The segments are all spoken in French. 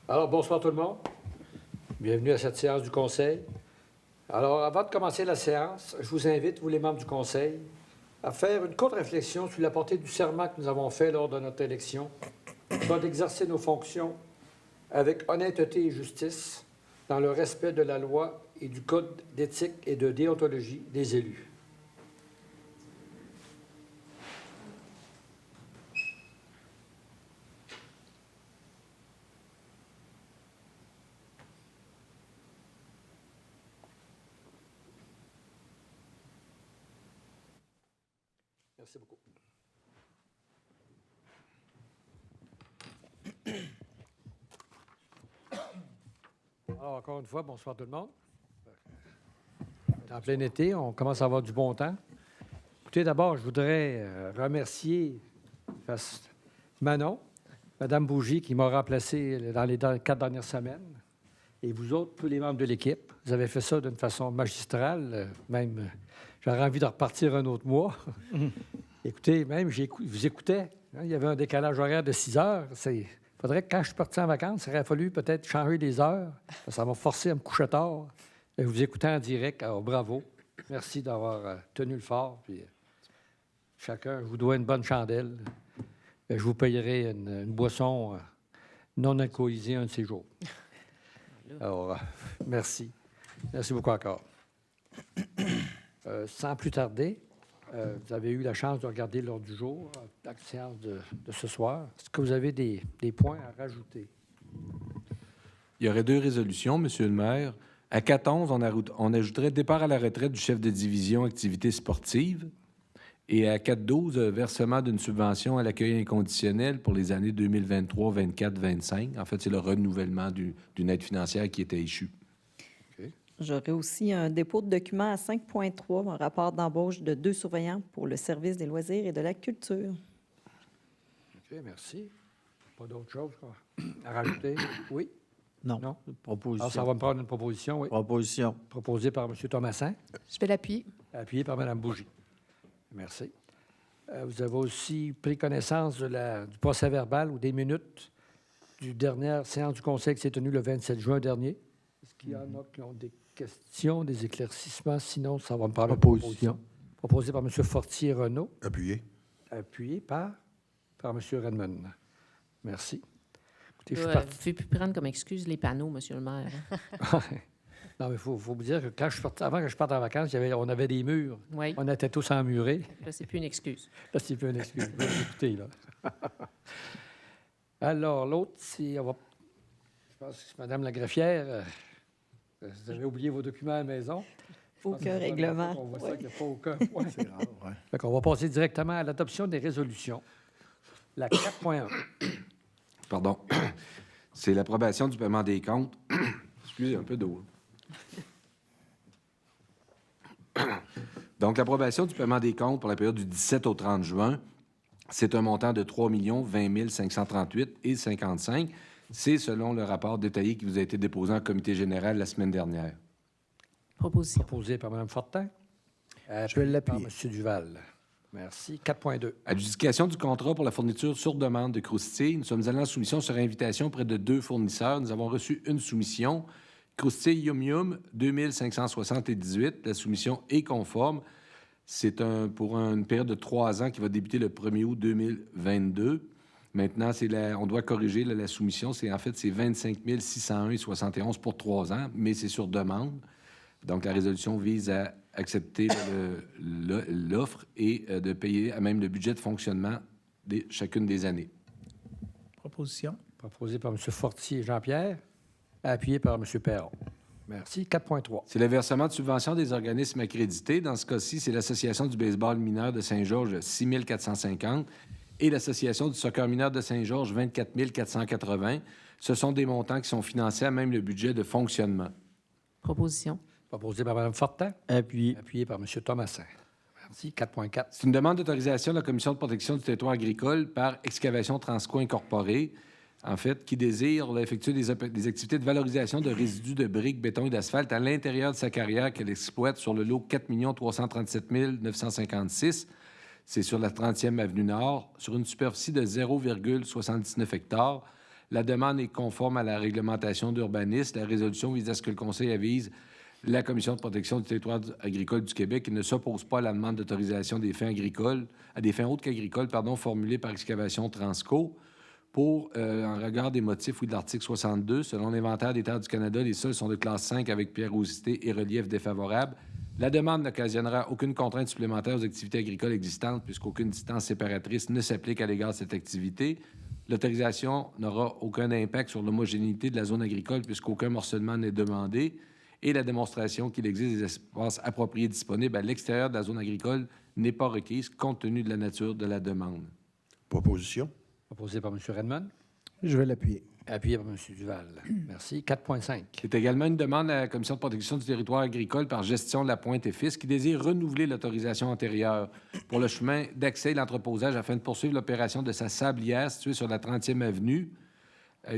Alors, bonsoir tout le monde. Bienvenue à cette séance du Conseil. Alors, avant de commencer la séance, je vous invite, vous les membres du Conseil, à faire une courte réflexion sur la portée du serment que nous avons fait lors de notre élection, soit d'exercer nos fonctions avec honnêteté et justice, dans le respect de la loi et du code d'éthique et de déontologie des élus. Merci beaucoup. Alors, encore une fois, bonsoir tout le monde. En plein été, on commence à avoir du bon temps. Écoutez, d'abord, je voudrais remercier Manon, Mme Bougie, qui m'a remplacé dans les 4 dernières semaines, et vous autres, tous les membres de l'équipe. Vous avez fait ça d'une façon magistrale, même j'aurais envie de repartir un autre mois. Écoutez, même, vous écoutais, hein, il y avait un décalage horaire de 6 heures. Il faudrait que quand je suis parti en vacances, il aurait fallu peut-être changer les heures. Ça m'a forcé à me coucher tard. Et vous écoutez en direct, alors bravo. Merci d'avoir tenu le fort. Puis, chacun, je vous dois une bonne chandelle. Je vous payerai une boisson non alcoolisée un de ces jours. Alors, merci. Merci beaucoup encore. Sans plus tarder, vous avez eu la chance de regarder l'ordre du jour, la séance de ce soir. Est-ce que vous avez des points à rajouter? Il y aurait 2 résolutions, Monsieur le maire. À 4.11, on ajouterait départ à la retraite du chef de division activités sportives. Et à 4.12, versement d'une subvention à l'accueil inconditionnel pour les années 2023, 24, 25. En fait, c'est le renouvellement d'une aide financière qui était échue. Okay. J'aurais aussi un dépôt de documents à 5.3, un rapport d'embauche de 2 surveillants pour le service des loisirs et de la culture. OK, merci. Pas d'autre chose à rajouter? Oui? Non. Non? Proposition. Alors, ça va me prendre une proposition, oui. Proposition. Proposée par M. Thomassin. Je vais l'appuyer. Appuyée par Mme Bougie. Merci. Vous avez aussi pris connaissance du procès-verbal ou des minutes du dernière séance du Conseil qui s'est tenue le 27 juin dernier. Est-ce qu'il y en a qui ont des questions, des éclaircissements? Sinon, ça va me prendre une proposition. Proposée par M. Fortier-Renaud. Appuyé. Appuyée par M. Redmond. Merci. Écoutez, Vous ne pouvez plus prendre comme excuse les panneaux, Monsieur le maire. Non, mais il faut vous dire que avant que je parte en vacances, on avait des murs. Oui. On était tous emmurés. Là, c'est plus une excuse. Là, c'est plus une excuse. Écoutez, là. Alors, l'autre, je pense que c'est Mme la greffière. Vous avez oublié vos documents à la maison. Aucun règlement. On voit ça qu'il n'y a pas aucun point. C'est rare, oui. Fait qu'on va passer directement à l'adoption des résolutions. La 4.1. Pardon. C'est l'approbation du paiement des comptes. Excusez, un peu d'eau. Donc, l'approbation du paiement des comptes pour la période du 17 au 30 juin, c'est un montant de 3 20 538,55 $. C'est selon le rapport détaillé qui vous a été déposé en comité général la semaine dernière. Proposition. Proposé par Mme Fortin. Je vais l'appuyer. Par M. Duval. Merci. 4.2. Adjudication du contrat pour la fourniture sur demande de croustilles. Nous sommes allés en soumission sur invitation auprès de 2 fournisseurs. Nous avons reçu une soumission. Croustilles Yum Yum, 2578. La soumission est conforme. C'est pour une période de 3 ans qui va débuter le 1er août 2022. Maintenant, on doit corriger la soumission. C'est 25 601,71 pour 3 ans, mais c'est sur demande. Donc, la résolution vise à accepter l'offre et de payer à même le budget de fonctionnement de chacune des années. Proposition. Proposé par M. Fortier et Jean-Pierre. Appuyé par M. Perron. Merci. 4.3. C'est le versement de subventions des organismes accrédités. Dans ce cas-ci, c'est l'Association du baseball mineur de Saint-Georges, 6 450, et l'Association du soccer mineur de Saint-Georges, 24 480. Ce sont des montants qui sont financés à même le budget de fonctionnement. Proposition. Proposé par Mme Fortin. Appuyé. Appuyé par M. Thomassin. Merci. 4.4. C'est une demande d'autorisation de la Commission de protection du territoire agricole par Excavation Transco Incorporée, en fait, qui désire effectuer des activités de valorisation de résidus de briques, béton et d'asphalte à l'intérieur de sa carrière qu'elle exploite sur le lot 4 337 956. C'est sur la 30e avenue Nord, sur une superficie de 0,79 hectares. La demande est conforme à la réglementation d'urbanisme. La résolution vise à ce que le Conseil avise la Commission de protection du territoire agricole du Québec qui ne s'oppose pas à la demande d'autorisation des fins agricoles, à des fins autres qu'agricoles, formulée par Excavation Transco. En regard des motifs de l'article 62, selon l'Inventaire des terres du Canada, les sols sont de classe 5 avec pierrosité et relief défavorable. La demande n'occasionnera aucune contrainte supplémentaire aux activités agricoles existantes puisqu'aucune distance séparatrice ne s'applique à l'égard de cette activité. L'autorisation n'aura aucun impact sur l'homogénéité de la zone agricole puisqu'aucun morcellement n'est demandé. Et la démonstration qu'il existe des espaces appropriés disponibles à l'extérieur de la zone agricole n'est pas requise compte tenu de la nature de la demande. Proposition. Proposé par M. Redmond, Je vais l'appuyer. appuyé par M. Duval. Merci. 4.5. C'est également une demande à la Commission de protection du territoire agricole par Gestion de la Pointe-et-Fils qui désire renouveler l'autorisation antérieure pour le chemin d'accès et l'entreposage afin de poursuivre l'opération de sa sablière située sur la 30e avenue.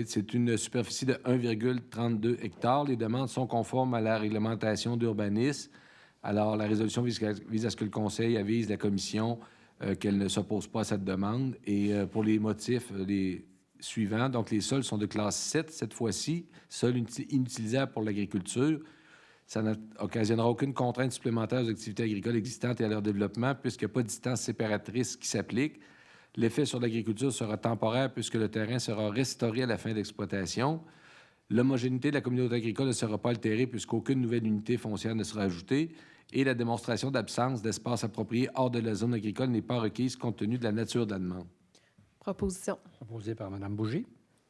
C'est une superficie de 1,32 hectares. Les demandes sont conformes à la réglementation d'urbanisme. Alors, la résolution vise à ce que le Conseil avise la Commission qu'elle ne s'oppose pas à cette demande. Et pour les motifs les suivants, donc les sols sont de classe 7 cette fois-ci, sols inutilisables pour l'agriculture. Ça n'occasionnera aucune contrainte supplémentaire aux activités agricoles existantes et à leur développement puisqu'il n'y a pas de distance séparatrice qui s'applique. L'effet sur l'agriculture sera temporaire puisque le terrain sera restauré à la fin de l'exploitation. L'homogénéité de la communauté agricole ne sera pas altérée puisqu'aucune nouvelle unité foncière ne sera ajoutée et la démonstration d'absence d'espace approprié hors de la zone agricole n'est pas requise compte tenu de la nature de la demande. Proposition. Proposé par Mme Bougie,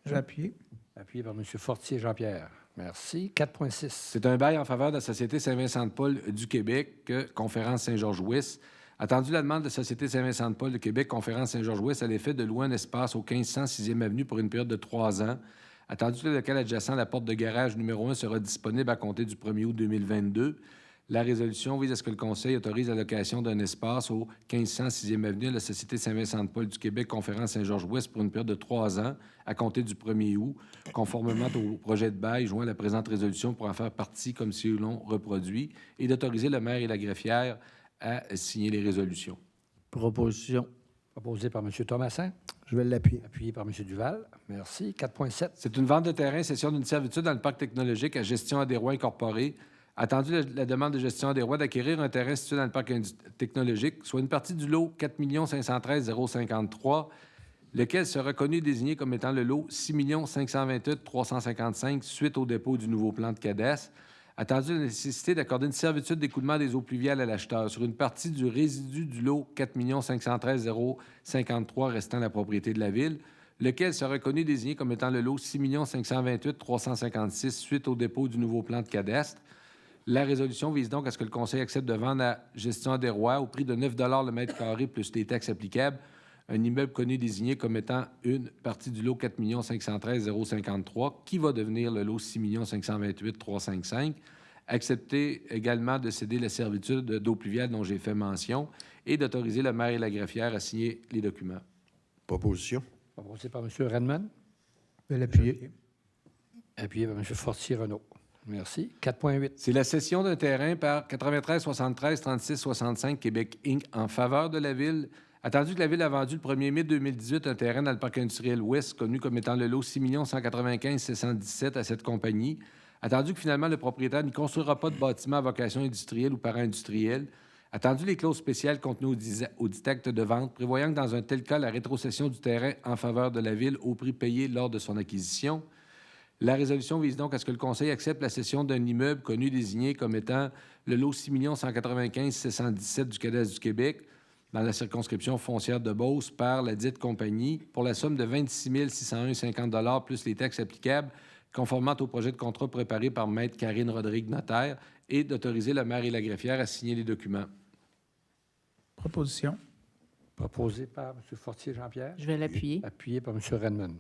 Je vais appuyer. appuyé par M. Fortier Jean-Pierre. Merci. 4.6. C'est un bail en faveur de la Société Saint-Vincent-de-Paul du Québec, Conférence Saint-Georges-Ouest. Attendu la demande de la Société Saint-Vincent-de-Paul du Québec, Conférence Saint-Georges-Ouest, à l'effet de louer un espace au 1500 6e Avenue pour une période de 3 ans. Attendu que le local adjacent à la porte de garage numéro 1 sera disponible à compter du 1er août 2022. La résolution vise à ce que le Conseil autorise la location d'un espace au 1500 6e Avenue à la Société Saint-Vincent-de-Paul du Québec, Conférence Saint-Georges-Ouest pour une période de 3 ans à compter du 1er août, conformément au projet de bail joint à la présente résolution pour en faire partie comme si l'on reproduit, et d'autoriser le maire et la greffière à signer les résolutions. Proposition. Proposé par M. Thomassin, Je vais l'appuyer. appuyé par M. Duval. Merci. 4.7. C'est une vente de terrain, cession d'une servitude dans le parc technologique à Gestion Adérois Incorporée. Attendu la demande de Gestion Adérois d'acquérir un terrain situé dans le parc technologique, soit une partie du lot 4 513 053, lequel sera connu et désigné comme étant le lot 6 528 355 suite au dépôt du nouveau plan de cadastre. Attendu la nécessité d'accorder une servitude d'écoulement des eaux pluviales à l'acheteur sur une partie du résidu du lot 4 513 053 restant la propriété de la Ville, lequel sera connu et désigné comme étant le lot 6 528 356 suite au dépôt du nouveau plan de cadastre. La résolution vise donc à ce que le Conseil accepte de vendre à Gestion des Rois au prix de 9 le mètre carré plus les taxes applicables un immeuble connu et désigné comme étant une partie du lot 4 513 053 qui va devenir le lot 6 528 355. Accepter également de céder la servitude d'eau pluviale dont j'ai fait mention et d'autoriser le maire et la greffière à signer les documents. Proposition. Proposé par M. Redmond, Je vais l'appuyer. appuyé par M. Fortier-Renaud. Merci. 4.8. C'est la cession d'un terrain par 93 73 36 65 Québec Inc. en faveur de la Ville. Attendu que la Ville a vendu le 1er mai 2018 un terrain dans le parc industriel Ouest, connu comme étant le lot 6 195 717 à cette compagnie. Attendu que finalement le propriétaire n'y construira pas de bâtiment à vocation industrielle ou para-industrielle. Attendu les clauses spéciales contenues au dictat de vente, prévoyant que dans un tel cas, la rétrocession du terrain en faveur de la Ville au prix payé lors de son acquisition. La résolution vise donc à ce que le Conseil accepte la cession d'un immeuble connu et désigné comme étant le lot 6 195 717 du cadastre du Québec dans la circonscription foncière de Beauce par la dite compagnie pour la somme de 26 601,50 plus les taxes applicables, conformément au projet de contrat préparé par Maître Karine Rodrigue, notaire, et d'autoriser le maire et la greffière à signer les documents. Proposition. Proposé par M. Fortier-Jean-Pierre, Je vais l'appuyer. appuyé par M. Redmond.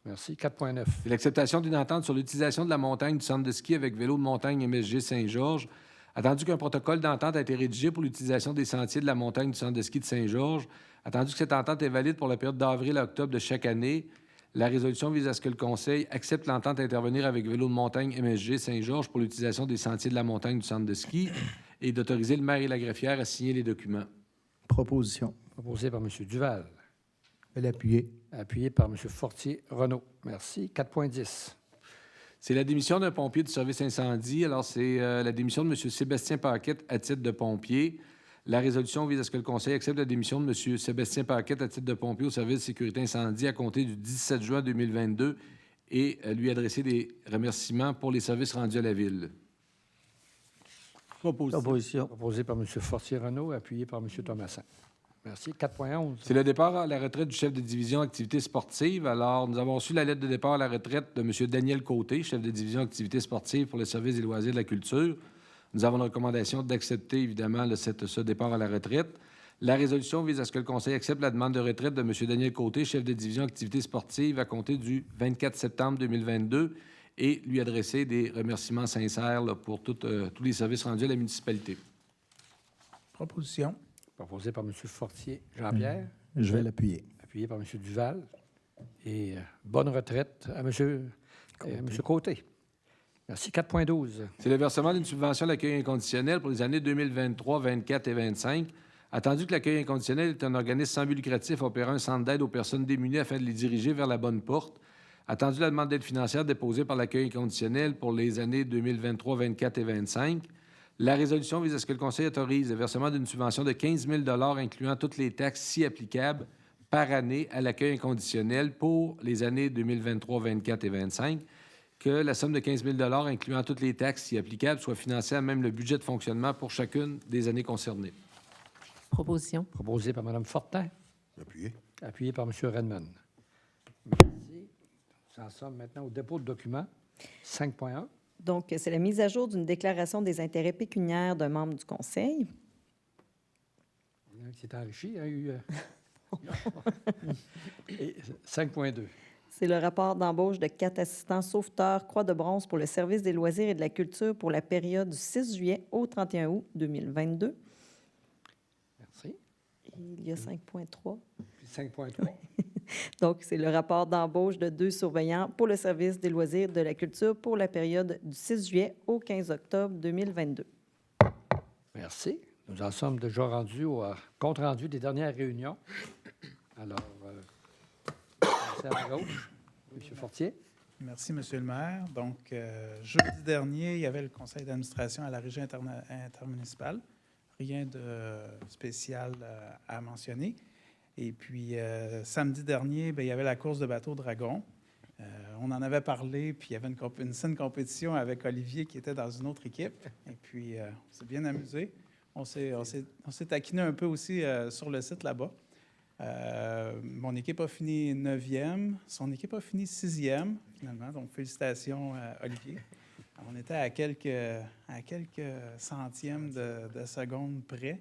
Merci. 4.9. C'est l'acceptation d'une entente sur l'utilisation de la montagne du centre de ski avec vélo de montagne MSG Saint-Georges. Attendu qu'un protocole d'entente a été rédigé pour l'utilisation des sentiers de la montagne du centre de ski de Saint-Georges, attendu que cette entente est valide pour la période d'avril à octobre de chaque année, la résolution vise à ce que le Conseil accepte l'entente à intervenir avec vélo de montagne MSG Saint-Georges pour l'utilisation des sentiers de la montagne du centre de ski et d'autoriser le maire et la greffière à signer les documents. Proposition. Proposé par M. Duval, Je vais l'appuyer. appuyé par M. Fortier-Renaud. Merci. 4.10. C'est la démission d'un pompier du service incendie. Alors, c'est la démission de M. Sébastien Paquette à titre de pompier. La résolution vise à ce que le Conseil accepte la démission de M. Sébastien Paquette à titre de pompier au service de sécurité incendie à compter du 17 juin 2022 et lui adresser des remerciements pour les services rendus à la Ville. Proposition. Proposé par M. Fortier-Renaud, appuyé par M. Thomassin. Merci. 4.11. C'est le départ à la retraite du chef de division activités sportives. Alors, nous avons reçu la lettre de départ à la retraite de M. Daniel Côté, chef de division activités sportives pour le service des loisirs et de la culture. Nous avons la recommandation d'accepter, évidemment, ce départ à la retraite. La résolution vise à ce que le Conseil accepte la demande de retraite de M. Daniel Côté, chef de division activités sportives, à compter du 24 septembre 2022 et lui adresser des remerciements sincères là, pour tous les services rendus à la municipalité. Proposition. Proposé par M. Fortier-Jean-Pierre, Je vais l'appuyer. appuyé par M. Duval. Et bonne retraite à M. Côté. Merci. 4.12. C'est le versement d'une subvention d'accueil inconditionnel pour les années 2023, 24 et 25. Attendu que l'accueil inconditionnel est un organisme sans but lucratif opérant un centre d'aide aux personnes démunies afin de les diriger vers la bonne porte. Attendu la demande d'aide financière déposée par l'accueil inconditionnel pour les années 2023, 24 et 25. La résolution vise à ce que le Conseil autorise le versement d'une subvention de 15 000 incluant toutes les taxes si applicables par année à l'accueil inconditionnel pour les années 2023, 24 et 25. Que la somme de 15 000 incluant toutes les taxes si applicables soit financée à même le budget de fonctionnement pour chacune des années concernées. Proposition. Proposé par Mme Fortin, Appuyé. appuyé par M. Redmond. Merci. Nous en sommes maintenant au dépôt de documents. 5.1. Donc, c'est la mise à jour d'une déclaration des intérêts pécuniaires d'un membre du Conseil. Il y en a un qui s'est enrichi. Il y a eu... Et 5.2. C'est le rapport d'embauche de 4 assistants sauveteurs Croix de bronze pour le service des loisirs et de la culture pour la période du 6 juillet au 31 août 2022. Merci. Et il y a 5.3. Puis 5.3. Donc, c'est le rapport d'embauche de 2 surveillants pour le service des loisirs et de la culture pour la période du 6 juillet au 15 octobre 2022. Merci. Nous en sommes déjà rendus au compte-rendu des dernières réunions. Alors, c'est à ma gauche. M. Fortier. Merci, M. le maire. Donc, jeudi dernier, il y avait le conseil d'administration à la région intermunicipale. Rien de spécial à mentionner. Et puis, samedi dernier, bien, il y avait la course de bateau Dragon. On en avait parlé, puis il y avait une saine compétition avec Olivier qui était dans une autre équipe. Et puis, on s'est bien amusé. On s'est taquiné un peu aussi sur le site là-bas. Mon équipe a fini 9e. Son équipe a fini 6e, finalement. Donc, félicitations, Olivier. On était à quelques centièmes de seconde près.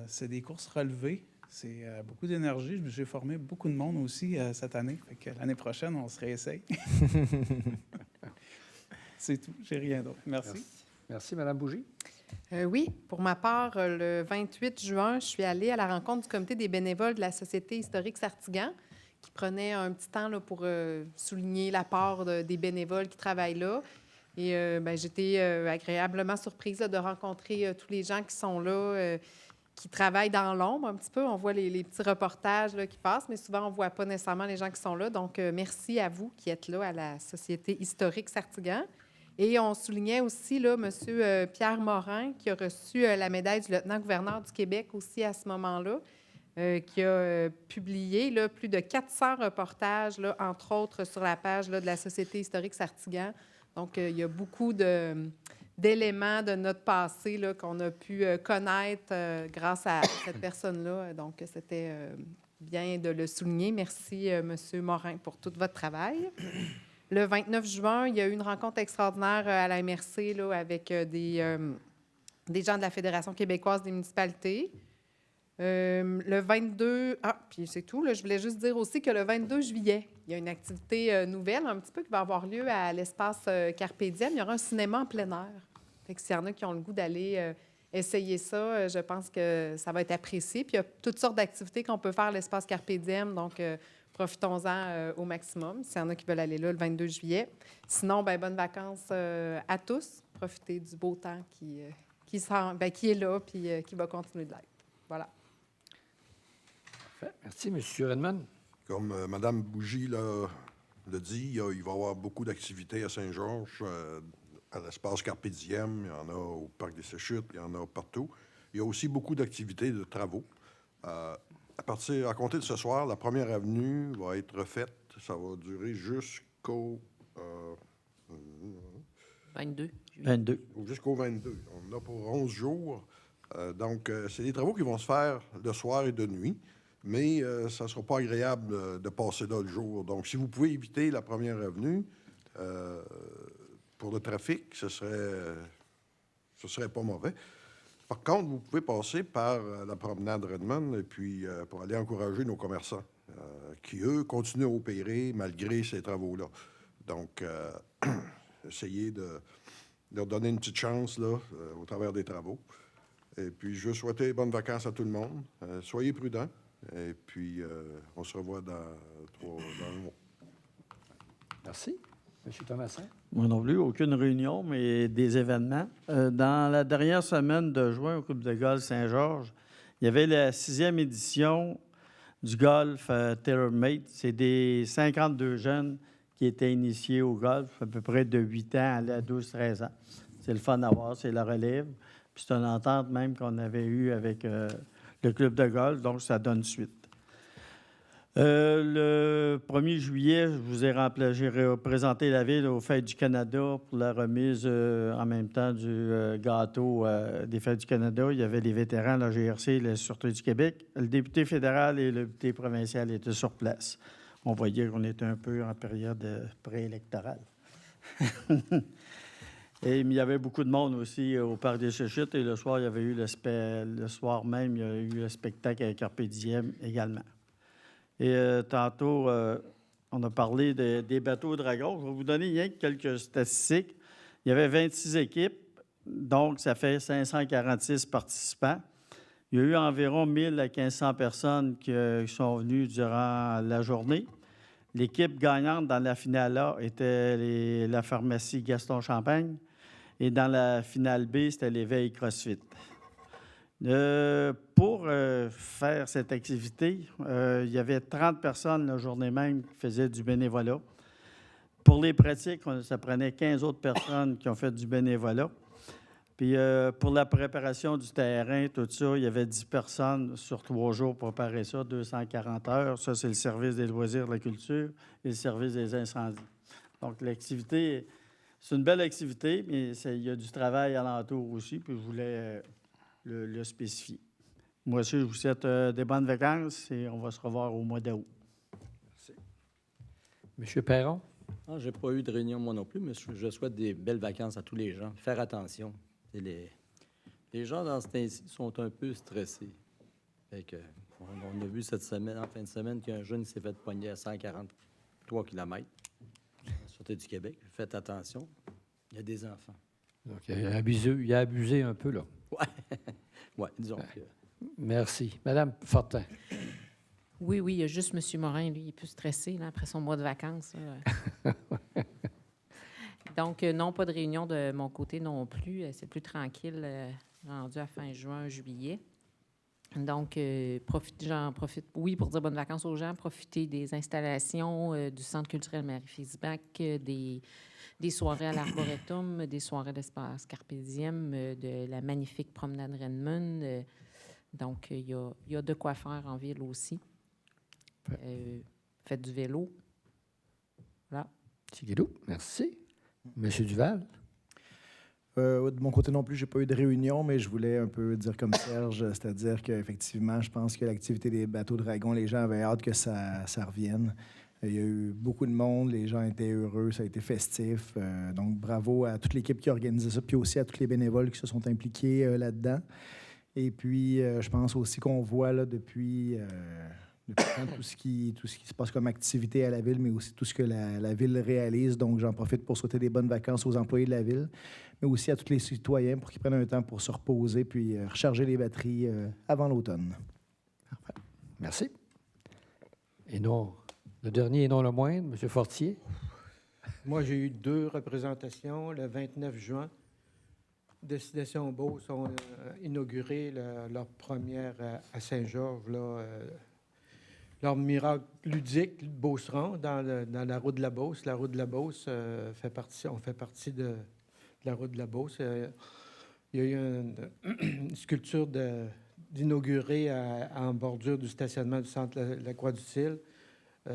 C'est des courses relevées. C'est beaucoup d'énergie. J'ai formé beaucoup de monde aussi cette année. Fait que l'année prochaine, on se réessaye. C'est tout. J'ai rien d'autre. Merci. Merci, Mme Bougie. Oui, pour ma part, le 28 juin, je suis allée à la rencontre du comité des bénévoles de la Société historique Sartigan, qui prenait un petit temps là, pour souligner l'apport des bénévoles qui travaillent là. Et j'étais agréablement surprise là, de rencontrer tous les gens qui sont là, qui travaillent dans l'ombre un petit peu. On voit les petits reportages là, qui passent, mais souvent, on ne voit pas nécessairement les gens qui sont là. Donc, merci à vous qui êtes là à la Société historique Sartigan. Et on soulignait aussi là, M. Pierre Morin, qui a reçu la médaille du lieutenant-gouverneur du Québec aussi à ce moment-là, qui a publié là, plus de 400 reportages, là, entre autres sur la page là, de la Société historique Sartigan. Donc, il y a beaucoup d'éléments de notre passé là, qu'on a pu connaître grâce à cette personne-là. Donc, c'était bien de le souligner. Merci, M. Morin, pour tout votre travail. Le 29 juin, il y a eu une rencontre extraordinaire à la MRC là, avec des gens de la Fédération québécoise des municipalités. Le 22... puis c'est tout. Là, je voulais juste dire aussi que le 22 juillet, il y a une activité nouvelle, un petit peu, qui va avoir lieu à l'espace Carpe Diem. Il y aura un cinéma en plein air. Fait que s'il y en a qui ont le goût d'aller essayer ça, je pense que ça va être apprécié. Puis il y a toutes sortes d'activités qu'on peut faire à l'espace Carpe Diem, donc profitons-en au maximum, s'il y en a qui veulent aller là le 22 juillet. Sinon, bien, bonnes vacances à tous. Profitez du beau temps qui est là puis qui va continuer de l'être. Voilà. Merci, M. Redmond. Comme Mme Bougie l'a dit, il va y avoir beaucoup d'activités à Saint-Georges, à l'espace Carpe Diem, il y en a au Parc des Séchutes, il y en a partout. Il y a aussi beaucoup d'activités de travaux. À compter de ce soir, la première avenue va être refaite. Ça va durer jusqu'au 22. 22. jusqu'au 22. On en a pour 11 jours. Donc, c'est des travaux qui vont se faire de soir et de nuit, mais ça ne sera pas agréable de passer là le jour. Donc, si vous pouvez éviter la première avenue pour le trafic, ce serait pas mauvais. Par contre, vous pouvez passer par la promenade Redmond et puis pour aller encourager nos commerçants qui, eux, continuent à opérer malgré ces travaux-là. Donc, essayez de leur donner une petite chance là, au travers des travaux. Et puis, je veux souhaiter bonnes vacances à tout le monde. Soyez prudents. Et puis, on se revoit dans un mois. Merci. M. Thomasin. Moi non plus, aucune réunion, mais des événements. Dans la dernière semaine de juin au Club de golf Saint-Georges, il y avait la 6e édition du golf TaylorMade. C'est des 52 jeunes qui étaient initiés au golf, à peu près de 8 ans à 12-13 ans. C'est le fun à voir, c'est la relève. Puis c'est une entente même qu'on avait eue avec le club de golf, donc ça donne suite. Le 1er juillet, j'ai représenté la ville aux Fêtes du Canada pour la remise en même temps du gâteau des Fêtes du Canada. Il y avait les vétérans, la GRC et la Sûreté du Québec. Le député fédéral et le député provincial étaient sur place. On voyait qu'on était un peu en période préélectorale. Et il y avait beaucoup de monde aussi au Parc des Séchutes. Et le soir, il y avait eu le soir même, il y a eu le spectacle avec Carpe Diem également. Et tantôt, on a parlé des bateaux dragons. Je vais vous donner rien que quelques statistiques. Il y avait 26 équipes, donc ça fait 546 participants. Il y a eu environ 1000 à 1500 personnes qui sont venues durant la journée. L'équipe gagnante dans la finale A était la pharmacie Gaston Champagne. Et dans la finale B, c'était l'éveil CrossFit. Pour faire cette activité, il y avait 30 personnes la journée même qui faisaient du bénévolat. Pour les pratiques, ça prenait 15 autres personnes qui ont fait du bénévolat. Puis pour la préparation du terrain, tout ça, il y avait 10 personnes sur 3 jours pour préparer ça, 240 heures. Ça, c'est le service des loisirs de la culture et le service des incendies. Donc, l'activité, c'est une belle activité, mais il y a du travail alentour aussi, puis je voulais le spécifier. Moi aussi, je vous souhaite des bonnes vacances et on va se revoir au mois d'août. M. Perron. Je n'ai pas eu de réunion, moi non plus, mais je souhaite des belles vacances à tous les gens. Faire attention. Les gens dans ce temps-ci sont un peu stressés. Fait que, on a vu cette semaine, en fin de semaine, qu'il y a un jeune qui s'est fait pogner à 143 km à la Sûreté du Québec. Faites attention. Il y a des enfants. Donc, il a abusé un peu, là. Oui, disons que... Merci. Madame Fortin. Oui, il y a juste M. Morin, lui, il est plus stressé là, après son mois de vacances. Donc, non, pas de réunion de mon côté non plus. C'est plus tranquille, rendu à fin juin, juillet. Donc, j'en profite, oui, pour dire bonnes vacances aux gens, profiter des installations du Centre culturel Marie-Fisbach, des soirées à l'Arboretum, des soirées d'espace Carpe Diem, de la magnifique promenade Redmond. Donc, il y a de quoi faire en ville aussi. Faites du vélo. Voilà. Tigidou, merci. Monsieur Duval. De mon côté non plus, je n'ai pas eu de réunion, mais je voulais un peu dire comme Serge, c'est-à-dire qu'effectivement, je pense que l'activité des bateaux dragons, les gens avaient hâte que ça revienne. Il y a eu beaucoup de monde, les gens étaient heureux, ça a été festif. Donc, bravo à toute l'équipe qui a organisé ça, puis aussi à tous les bénévoles qui se sont impliqués là-dedans. Et puis, je pense aussi qu'on voit là, depuis tout ce qui se passe comme activité à la ville, mais aussi tout ce que la ville réalise. Donc, j'en profite pour souhaiter des bonnes vacances aux employés de la ville, mais aussi à tous les citoyens pour qu'ils prennent un temps pour se reposer puis recharger les batteries avant l'automne. Parfait. Merci. Et non, le dernier et non le moindre, M. Fortier. Moi, j'ai eu 2 représentations. Le 29 juin, Destination Beauce ont inauguré leur première à Saint-Georges, là, leur miracle ludique, Beauceron, dans la route de la Beauce. La route de la Beauce on fait partie de la route de la Beauce. Il y a eu une sculpture d'inaugurée en bordure du stationnement du centre La Croix-du-Cil.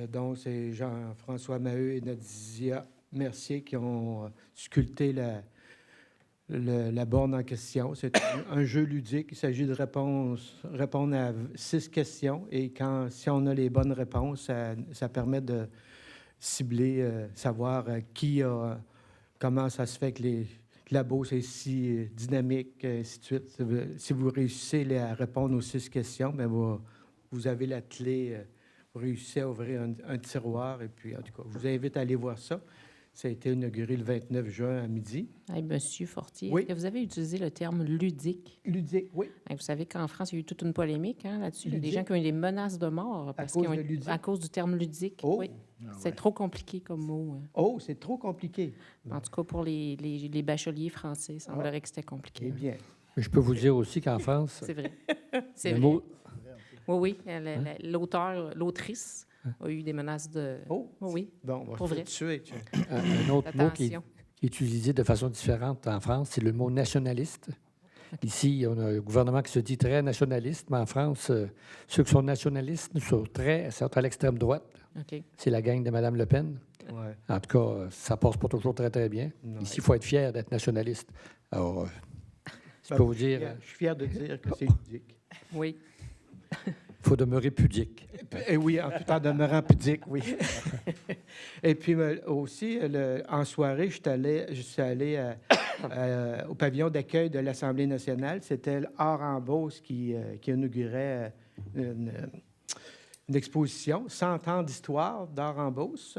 Donc, c'est Jean-François Maheu et Nadia Mercier qui ont sculpté la borne en question. C'est un jeu ludique. Il s'agit de répondre à 6 questions. Et si on a les bonnes réponses, ça permet de cibler, savoir comment ça se fait que la Beauce est si dynamique, et ainsi de suite. Si vous réussissez à répondre aux 6 questions, bien, vous avez la clé. Vous réussissez à ouvrir un tiroir. Et puis, en tout cas, je vous invite à aller voir ça. Ça a été inauguré le 29 juin à midi. Hey, Monsieur Fortier, Oui. est-ce que vous avez utilisé le terme ludique? Ludique, oui. Hey, vous savez qu'en France, il y a eu toute une polémique là-dessus. Il y a des Ludique? gens qui ont eu des menaces de mort à cause du terme ludique. Oh. Oui. Ah, C'est trop compliqué comme mot. Oh, c'est trop compliqué. En tout cas, pour les bacheliers français, il semblerait que c'était compliqué. Eh bien. Mais je peux vous dire aussi qu'en France, C'est vrai. C'est le vrai. mot, Oui, l'autrice a eu des menaces de... Oh, oui, bon, on va pour se vrai. tuer. un autre mot qui Attention. est utilisé de façon différente en France, c'est le mot nationaliste. Ici, on a un gouvernement qui se dit très nationaliste, mais en France, ceux qui sont nationalistes sont à l'extrême droite. OK. C'est la gang de Mme Le Pen. Ouais. En tout cas, ça passe pas toujours très, très bien. Non. Ici, il faut être fier d'être nationaliste. Alors, je peux vous dire, Je suis fier de dire que c'est ludique. Oui. il faut demeurer pudique. Et oui, en tout en demeurant pudique, oui. Et puis aussi, en soirée, je suis allé au pavillon d'accueil de l'Assemblée nationale. C'était l'Art en Beauce qui inaugurait une exposition, 100 ans d'histoire d'Art en Beauce.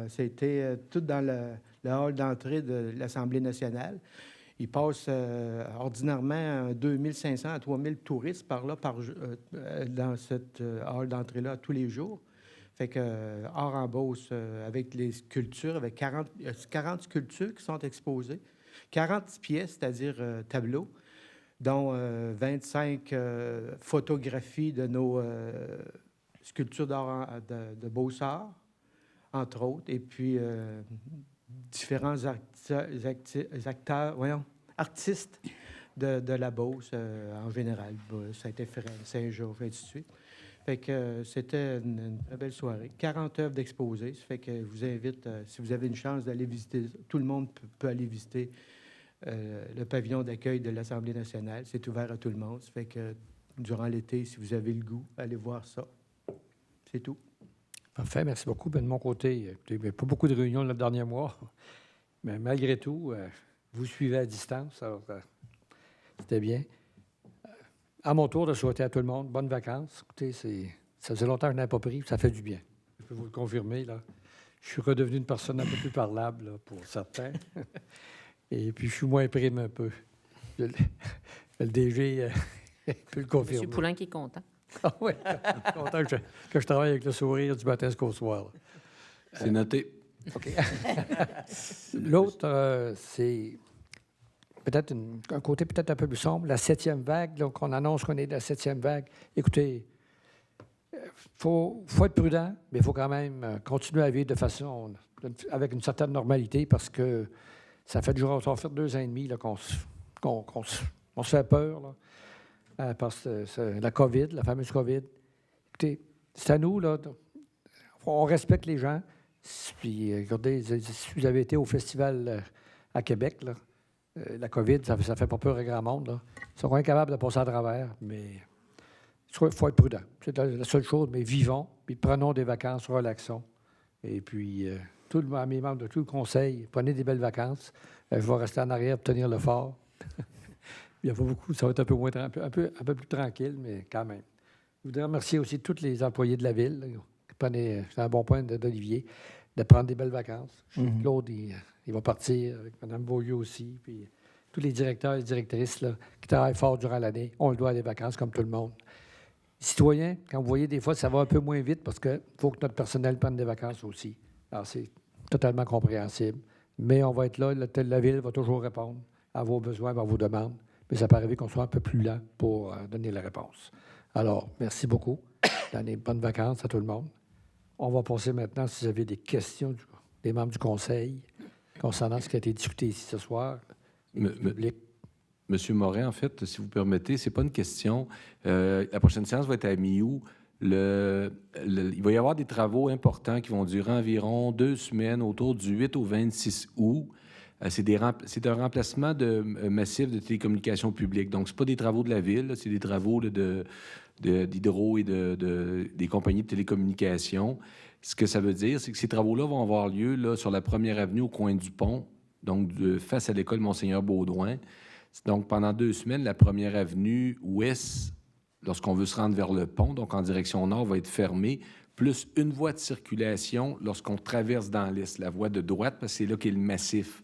C'était tout dans le hall d'entrée de l'Assemblée nationale. Il passe ordinairement 2500 à 3000 touristes par là, dans cette hall d'entrée-là tous les jours. Fait que Art en Beauce, avec les sculptures, avec 40 sculptures qui sont exposées, 40 pièces, c'est-à-dire tableaux, dont 25 photographies de nos sculptures d'art de Beauce-Arts, entre autres, et puis différents artistes de la Beauce en général. Ça a été fait Saint-Georges, et ainsi de suite. Fait que c'était une très belle soirée. 40 œuvres d'exposés. Ça fait que je vous invite, si vous avez une chance d'aller visiter, tout le monde peut aller visiter le pavillon d'accueil de l'Assemblée nationale. C'est ouvert à tout le monde. Ça fait que durant l'été, si vous avez le goût, allez voir ça. C'est tout. Parfait, merci beaucoup. Ben, de mon côté, il n'y a pas beaucoup de réunions le dernier mois, mais malgré tout, vous suivez à distance, alors c'était bien. À mon tour de souhaiter à tout le monde bonnes vacances. Écoutez, ça faisait longtemps que je n'avais pas pris, ça fait du bien. Je peux vous le confirmer, là. Je suis redevenu une personne un peu plus parlable, là, pour certains. Et puis, je suis moins prime un peu. Le DG peut le confirmer. M. Poulain qui est content. Ah oui, content que je travaille avec le sourire du matin jusqu'au soir. C'est noté. OK. L'autre, c'est peut-être un côté peut-être un peu plus sombre, la 7e vague. Donc, on annonce qu'on est de la 7e vague. Écoutez, faut être prudent, mais il faut quand même continuer à vivre avec une certaine normalité parce que ça fait 2 ans et demi là, qu'on se fait peur, là. Parce que la COVID, la fameuse COVID. Écoutez, c'est à nous, là. On respecte les gens. Puis, regardez, si vous avez été au festival à Québec, là, la COVID, ça ne fait pas peur à grand monde, là. Ils sont incapables de passer à travers, mais il faut être prudent. C'est la seule chose, mais vivons, puis prenons des vacances, relaxons. Et puis, mes membres de tout le conseil, prenez des belles vacances. Je vais rester en arrière pour tenir le fort. Il n'y a pas beaucoup, ça va être un peu plus tranquille, mais quand même. Je voudrais remercier aussi tous les employés de la ville. Là, c'est un bon point d'Olivier, de prendre des belles vacances. Claude, il va partir avec Mme Beaulieu aussi. Puis tous les directeurs et directrices là, qui travaillent fort durant l'année, on le doit à des vacances comme tout le monde. Citoyens, quand vous voyez des fois, ça va un peu moins vite parce qu'il faut que notre personnel prenne des vacances aussi. Alors, c'est totalement compréhensible. Mais on va être là, la ville va toujours répondre à vos besoins, à vos demandes. Mais ça peut arriver qu'on soit un peu plus lent pour donner la réponse. Alors, merci beaucoup. Bonnes vacances à tout le monde. On va passer maintenant, si vous avez des questions des membres du Conseil concernant ce qui a été discuté ici ce soir. Public. Monsieur Morin, en fait, si vous permettez, c'est pas une question. La prochaine séance va être à mi-août. Il va y avoir des travaux importants qui vont durer environ 2 semaines, autour du 8 au 26 août. C'est un remplacement massif de télécommunications publiques. Donc, ce pas des travaux de la ville, c'est des travaux d'Hydro et des compagnies de télécommunications. Ce que ça veut dire, c'est que ces travaux-là vont avoir lieu là, sur la première avenue au coin du pont, donc face à l'école Monseigneur-Baudouin. Donc, pendant 2 semaines, la première avenue ouest, lorsqu'on veut se rendre vers le pont, donc en direction nord, va être fermée, plus une voie de circulation lorsqu'on traverse dans l'est, la voie de droite, parce que c'est là qu'est le massif.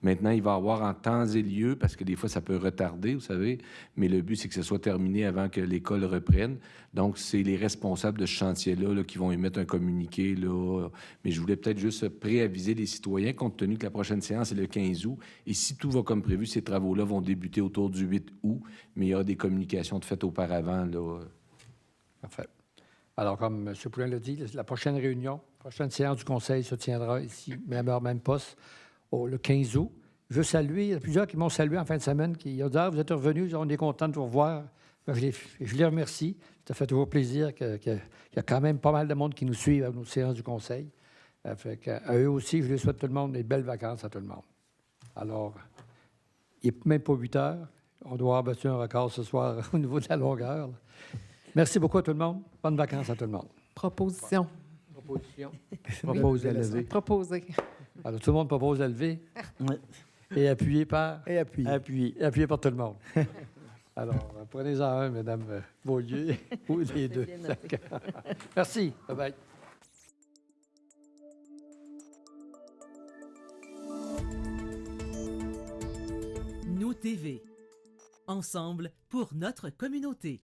Maintenant, il va y avoir en temps et lieu, parce que des fois, ça peut retarder, vous savez, mais le but, c'est que ce soit terminé avant que l'école reprenne. Donc, c'est les responsables de ce chantier-là là, qui vont émettre un communiqué. Là. Mais je voulais peut-être juste préaviser les citoyens, compte tenu que la prochaine séance est le 15 août. Et si tout va comme prévu, ces travaux-là vont débuter autour du 8 août, mais il y a des communications de fait auparavant. Là. Parfait. Alors, comme M. Poulin l'a dit, la prochaine réunion, la prochaine séance du Conseil se tiendra ici, même heure, même poste, le 15 août. Je veux saluer, il y a plusieurs qui m'ont salué en fin de semaine, qui ont dit « Ah, vous êtes revenus, on est content de vous revoir. » Je les remercie. Ça fait toujours plaisir qu'il y a quand même pas mal de monde qui nous suit à nos séances du Conseil. À eux aussi, je les souhaite tout le monde des belles vacances à tout le monde. Alors, il n'est même pas 8 heures. On doit avoir battu un record ce soir au niveau de la longueur. Là. Merci beaucoup à tout le monde. Bonnes vacances à tout le monde. Proposition. Propose à lever. Proposer. Alors, tout le monde propose à lever. Oui. Et appuyé par? Et appuyé. Appuyé par tout le monde. Alors, prenez-en un, Mme Beaulieu, ou les deux. Merci. Bye-bye. Nous TV. Ensemble pour notre communauté.